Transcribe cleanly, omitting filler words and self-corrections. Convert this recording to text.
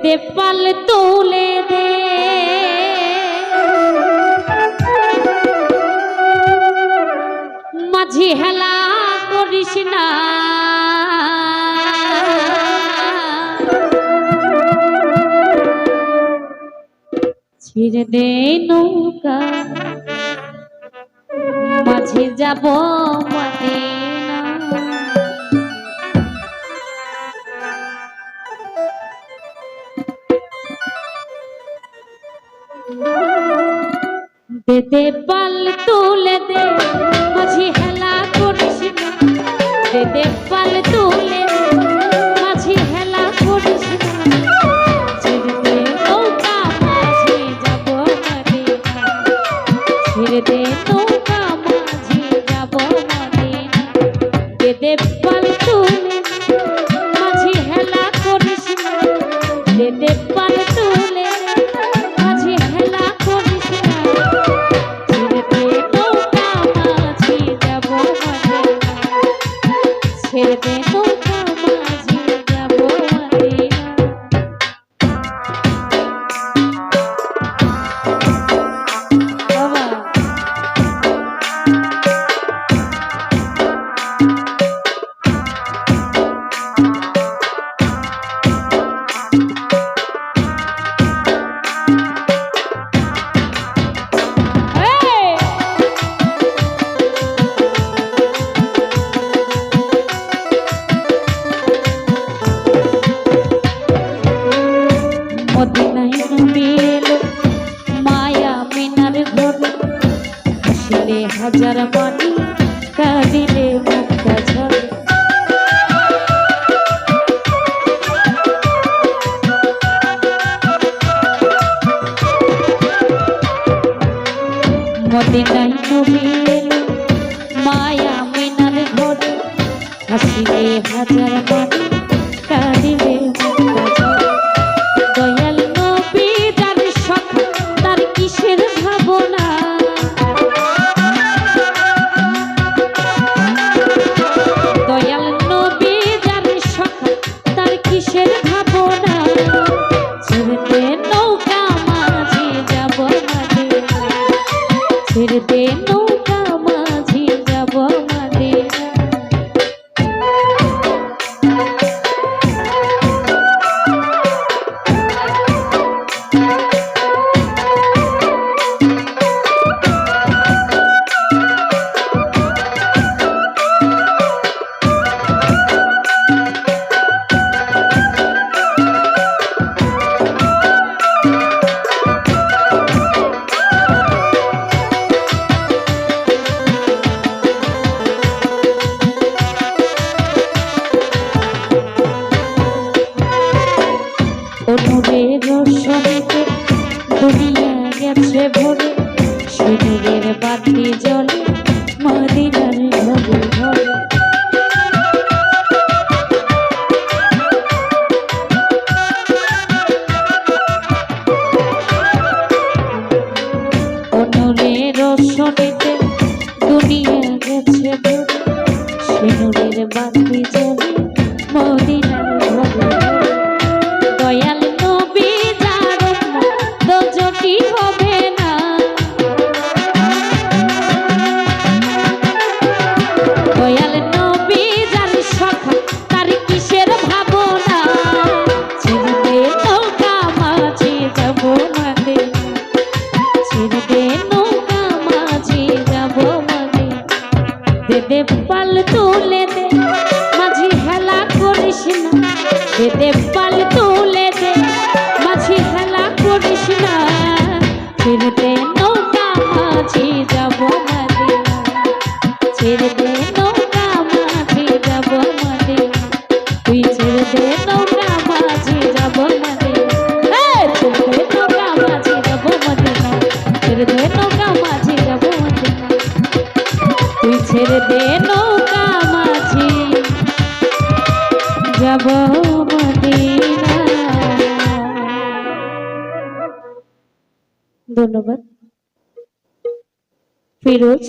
দে পাল তুলে দে মাঝি হেলা করিস না ছিড়ে দে নৌকা মাঝি যাব মদিনা দে দে পাল তুলে দে মাঝি হেলা করিস না দে দে পাল তুলে দে মাঝি হেলা করিস না ছেড়ে দে নৌকা মাঝি যাব মদিনা ছেড়ে দে নৌকা মাঝি যাব মদিনা দে দে পাল তুলে মাঝি হেলা করিস না দে দে পাল তুলে মাঝি হেলা করিস না ছেড়ে দে নৌকা মাঝি যাব মদিনা ছেড়ে দে নৌকা মাঝি যাব মদিনা মদিনায় নবী এলো মায়া মিনার ঘরে হাসিলে হাজার মানি কাঁদিলে মুক্তা ঝরে মদিনায় নবী এলো মায়া মিনার ঘরে হাসিলে হাজার মানি কাঁদিলে মুক্তা ঝরে দয়াল নবী যার শখ তার কিসের ভাবনা দয়াল নবী যার শখ তার কিসের ভাবনা ছেড়ে দে নৌকা মাঝি যাব মদিনা ছেড়ে দে নৌকা মাঝি যাব মদিনা নূরের রোশনীতে দুনিয়া গেছে ভরে সে নূরের বাতি জ্বলে মদিনার ঘরে ঘরে নূরের রোশনীতে দুনিয়া গেছে ভরে সে নূরের বাতি জ্বলে মদিনার ঘরে দয়াল নবী যার দোজখী হবে না দয়াল নবী যার শখ তার কিসের ভাবনা ছেড়ে দে নৌকা মাঝি যাব মদিনা ছেড়ে দে নৌকা মাঝি যাব মদিনা দে দে পাল তুলে দে মাঝি হেলা করিস না দে দে পাল তুলে দে মাঝি হেলা করিস না ছেড়ে দে নৌকা মাঝি যাব মদিনা ছেড়ে দে নৌকা মাঝি যাব মদিনা তুই ছেড়ে দে নৌকা মাঝি যাব মদিনা ছেড়ে দে নৌকা মাঝি যাব মদিনা ছেড়ে দে নৌকা মাঝি যাব মদিনা তুই ছেড়ে দে নৌকা মাঝি যাব মদিনা। ধন্যবাদ। ফিরোজ।